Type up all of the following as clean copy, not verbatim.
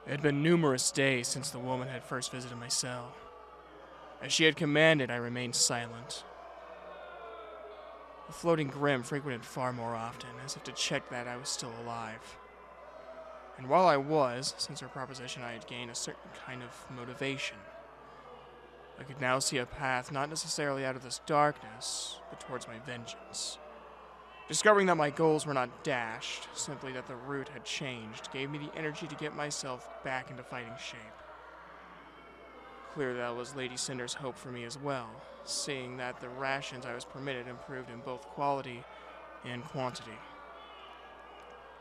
It had been numerous days since the woman had first visited my cell. As she had commanded, I remained silent. The floating grim frequented far more often, as if to check that I was still alive. And while I was, since her proposition, I had gained a certain kind of motivation. I could now see a path not necessarily out of this darkness, but towards my vengeance. Discovering that my goals were not dashed, simply that the route had changed, gave me the energy to get myself back into fighting shape. Clear that was Lady Cinder's hope for me as well, seeing that the rations I was permitted improved in both quality and quantity.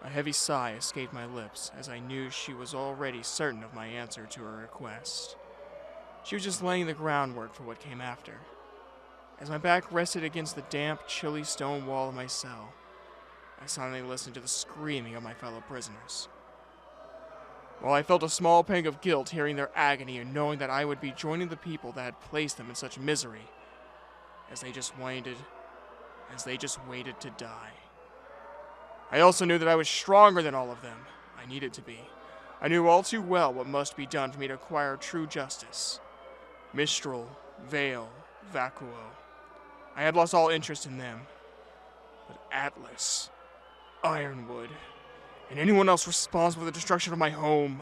A heavy sigh escaped my lips, as I knew she was already certain of my answer to her request. She was just laying the groundwork for what came after. As my back rested against the damp, chilly stone wall of my cell, I silently listened to the screaming of my fellow prisoners. While I felt a small pang of guilt hearing their agony and knowing that I would be joining the people that had placed them in such misery, as they just waited to die. I also knew that I was stronger than all of them. I needed to be. I knew all too well what must be done for me to acquire true justice. Mistral, Vale, Vacuo. I had lost all interest in them. But Atlas, Ironwood, and anyone else responsible for the destruction of my home,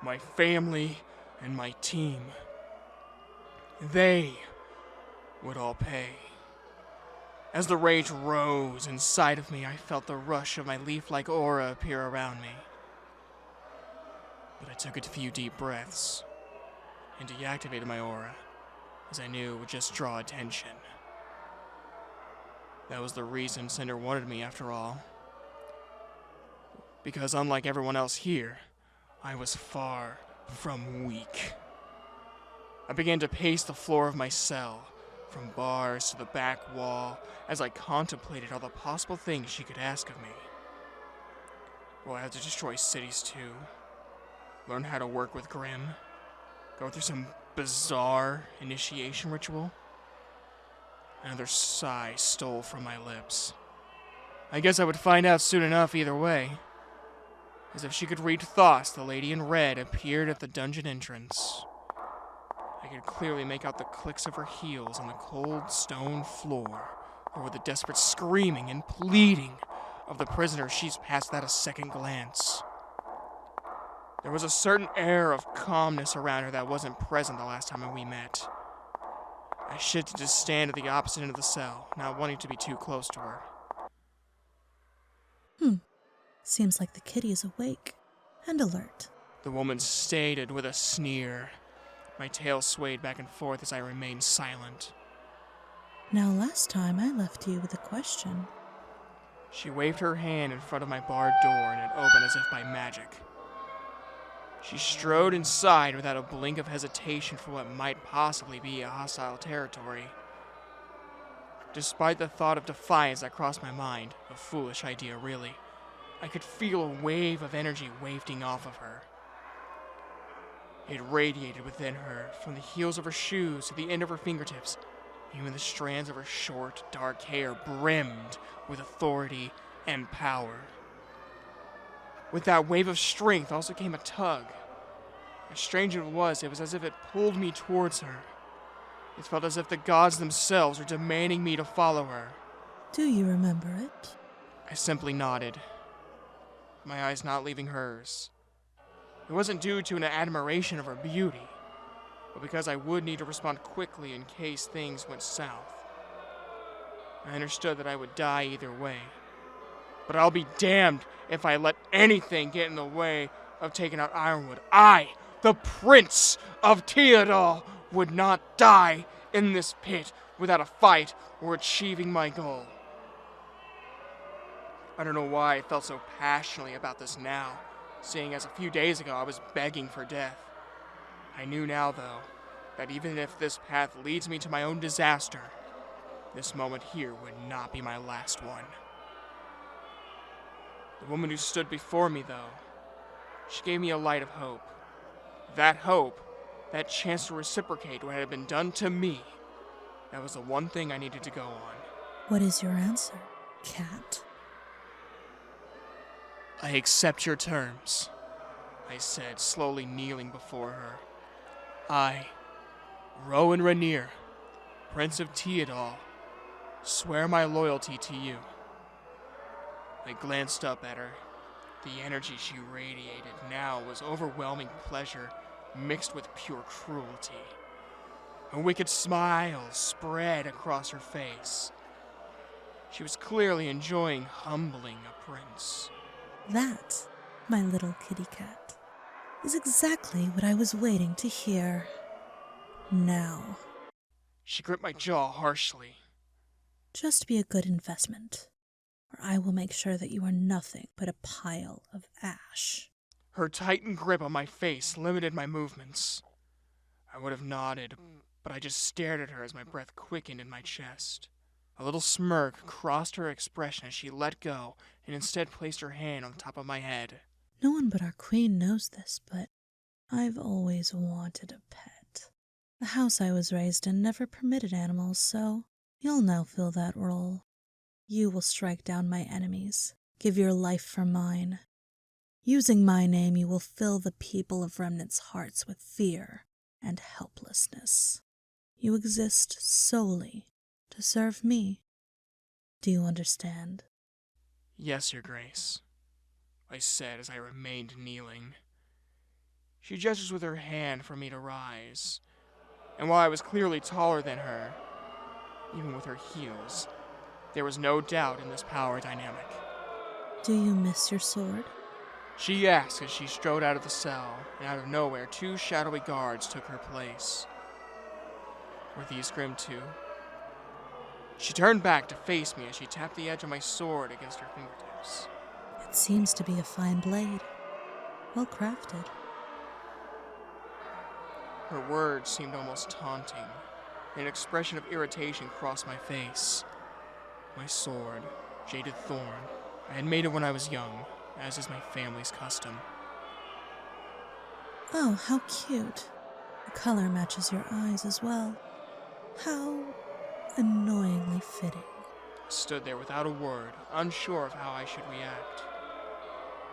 my family, and my team, they would all pay. As the rage rose inside of me, I felt the rush of my leaf-like aura appear around me. But I took a few deep breaths and deactivated my aura, as I knew it would just draw attention. That was the reason Cinder wanted me after all. Because unlike everyone else here, I was far from weak. I began to pace the floor of my cell, from bars to the back wall, as I contemplated all the possible things she could ask of me. Will I have to destroy cities too? Learn how to work with Grimm? Go through some bizarre initiation ritual? Another sigh stole from my lips. I guess I would find out soon enough either way. As if she could read thoughts, the lady in red appeared at the dungeon entrance. I could clearly make out the clicks of her heels on the cold stone floor, or with the desperate screaming and pleading of the prisoner she's passed that a second glance. There was a certain air of calmness around her that wasn't present the last time we met. I shifted to stand at the opposite end of the cell, not wanting to be too close to her. Seems like the kitty is awake and alert. The woman stated with a sneer. My tail swayed back and forth as I remained silent. Now last time I left you with a question. She waved her hand in front of my barred door and it opened as if by magic. She strode inside without a blink of hesitation for what might possibly be a hostile territory. Despite the thought of defiance that crossed my mind, a foolish idea really, I could feel a wave of energy wafting off of her. It radiated within her, from the heels of her shoes to the end of her fingertips. Even the strands of her short, dark hair brimmed with authority and power. With that wave of strength also came a tug. As strange as it was as if it pulled me towards her. It felt as if the gods themselves were demanding me to follow her. Do you remember it? I simply nodded, my eyes not leaving hers. It wasn't due to an admiration of her beauty, but because I would need to respond quickly in case things went south. I understood that I would die either way, but I'll be damned if I let anything get in the way of taking out Ironwood. I, the Prince of Teodol, would not die in this pit without a fight or achieving my goal. I don't know why I felt so passionately about this now, seeing as a few days ago I was begging for death. I knew now, though, that even if this path leads me to my own disaster, this moment here would not be my last one. The woman who stood before me, though, she gave me a light of hope. That hope, that chance to reciprocate what had been done to me, that was the one thing I needed to go on. What is your answer, cat? I accept your terms. I said, slowly kneeling before her. I, Rowan Rainier, Prince of Teodol, swear my loyalty to you. I glanced up at her. The energy she radiated now was overwhelming pleasure mixed with pure cruelty. A wicked smile spread across her face. She was clearly enjoying humbling a prince. That, my little kitty cat, is exactly what I was waiting to hear. Now, She gripped my jaw harshly. just be a good investment, or I will make sure that you are nothing but a pile of ash. Her tightened grip on my face limited my movements. I would have nodded, but I just stared at her as my breath quickened in my chest. A little smirk crossed her expression as she let go and instead placed her hand on top of my head. No one but our queen knows this, but I've always wanted a pet. The house I was raised in never permitted animals, so you'll now fill that role. You will strike down my enemies, give your life for mine. Using my name, you will fill the people of Remnant's hearts with fear and helplessness. You exist solely to serve me. Do you understand? Yes, Your Grace, I said as I remained kneeling. She gestures with her hand for me to rise, and while I was clearly taller than her, even with her heels, there was no doubt in this power dynamic. Do you miss your sword? She asked as she strode out of the cell, and out of nowhere, two shadowy guards took her place. Were these grim too? She turned back to face me as she tapped the edge of my sword against her fingertips. It seems to be a fine blade. Well crafted. Her words seemed almost taunting. An expression of irritation crossed my face. My sword, Jaded Thorn, I had made it when I was young, as is my family's custom. Oh, how cute. The color matches your eyes as well. How annoyingly fitting. I stood there without a word, unsure of how I should react.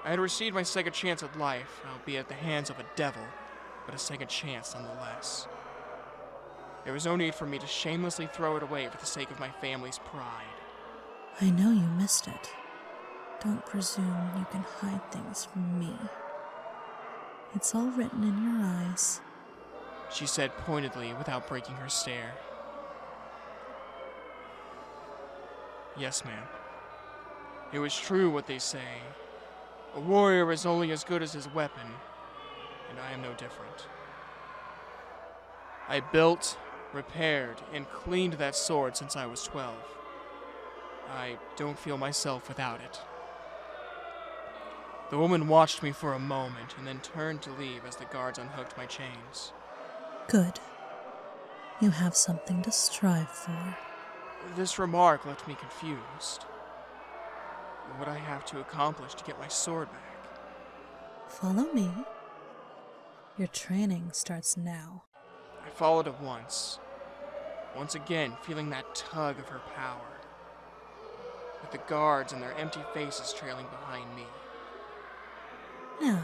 I had received my second chance at life, albeit at the hands of a devil, but a second chance nonetheless. There was no need for me to shamelessly throw it away for the sake of my family's pride. I know you missed it. Don't presume you can hide things from me. It's all written in your eyes. She said pointedly without breaking her stare. Yes, ma'am. It was true what they say. A warrior is only as good as his weapon, and I am no different. I built, repaired, and cleaned that sword since I was 12. I don't feel myself without it. The woman watched me for a moment and then turned to leave as the guards unhooked my chains. Good. You have something to strive for. This remark left me confused. What would I have to accomplish to get my sword back? Follow me. Your training starts now. I followed at once again feeling that tug of her power, with the guards and their empty faces trailing behind me. Now,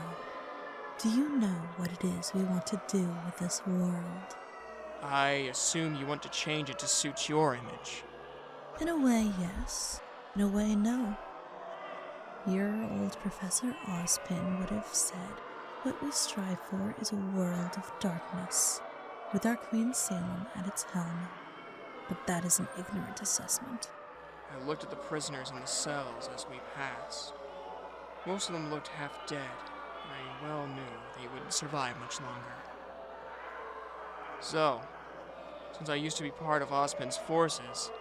do you know what it is we want to do with this world? I assume you want to change it to suit your image. In a way, yes. In a way, no. Your old Professor Ozpin would have said, what we strive for is a world of darkness, with our Queen Salem at its helm. But that is an ignorant assessment. I looked at the prisoners in the cells as we passed. Most of them looked half dead, and I well knew they wouldn't survive much longer. So, since I used to be part of Ozpin's forces,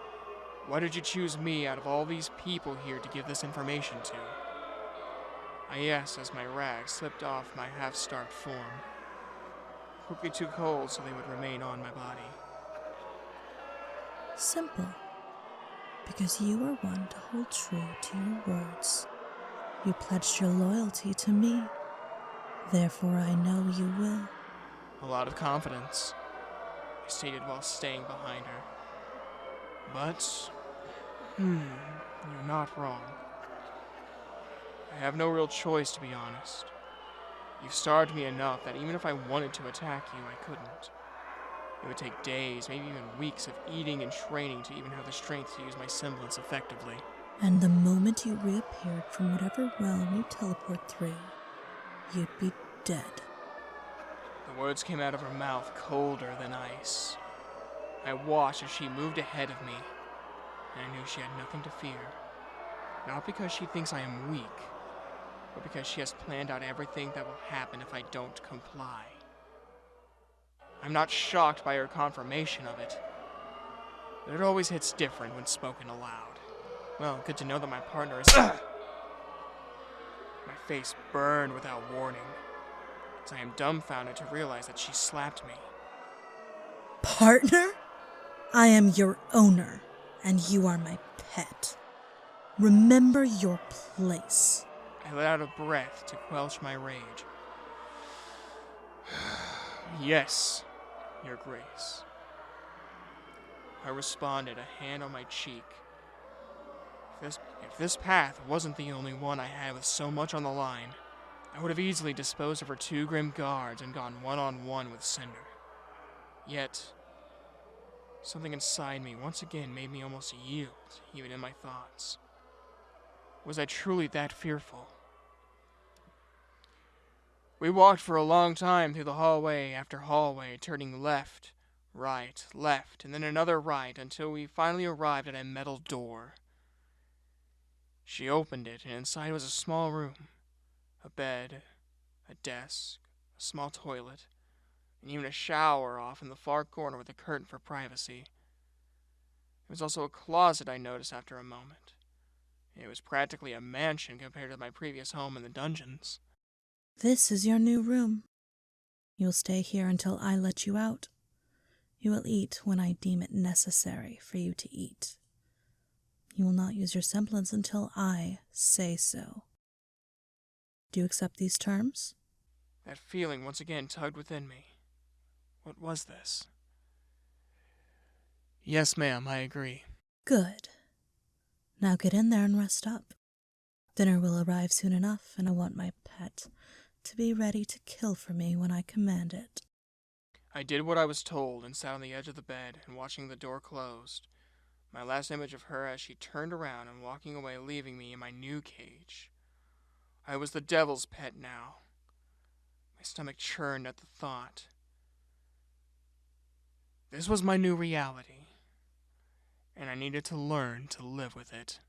why did you choose me out of all these people here to give this information to? I asked as my rags slipped off my half-starved form. Quickly took hold so they would remain on my body. Simple. Because you are one to hold true to your words. You pledged your loyalty to me. Therefore, I know you will. A lot of confidence, I stated while staying behind her. But, you're not wrong. I have no real choice, to be honest. You starved me enough that even if I wanted to attack you, I couldn't. It would take days, maybe even weeks of eating and training to even have the strength to use my semblance effectively. And the moment you reappeared from whatever realm you teleport through, you'd be dead. The words came out of her mouth colder than ice. I watched as she moved ahead of me, and I knew she had nothing to fear. Not because she thinks I am weak, but because she has planned out everything that will happen if I don't comply. I'm not shocked by her confirmation of it, but it always hits different when spoken aloud. Well, good to know that my partner is... My face burned without warning, as I am dumbfounded to realize that she slapped me. Partner? I am your owner, and you are my pet. Remember your place. I let out a breath to quench my rage. Yes, Your Grace. I responded, a hand on my cheek. If this path wasn't the only one I had with so much on the line, I would have easily disposed of her 2 grim guards and gone one-on-one with Cinder. Yet, something inside me once again made me almost yield, even in my thoughts. Was I truly that fearful? We walked for a long time through the hallway after hallway, turning left, left, and then another right until we finally arrived at a metal door. She opened it, and inside was a small room. A bed, a desk, a small toilet, and even a shower off in the far corner with a curtain for privacy. There was also a closet, I noticed after a moment. It was practically a mansion compared to my previous home in the dungeons. This is your new room. You'll stay here until I let you out. You will eat when I deem it necessary for you to eat. You will not use your semblance until I say so. Do you accept these terms? That feeling once again tugged within me. What was this? Yes, ma'am, I agree. Good. Now get in there and rest up. Dinner will arrive soon enough, and I want my pet to be ready to kill for me when I command it. I did what I was told and sat on the edge of the bed and watching the door closed. My last image of her as she turned around and walking away, leaving me in my new cage. I was the devil's pet now. My stomach churned at the thought. This was my new reality, and I needed to learn to live with it.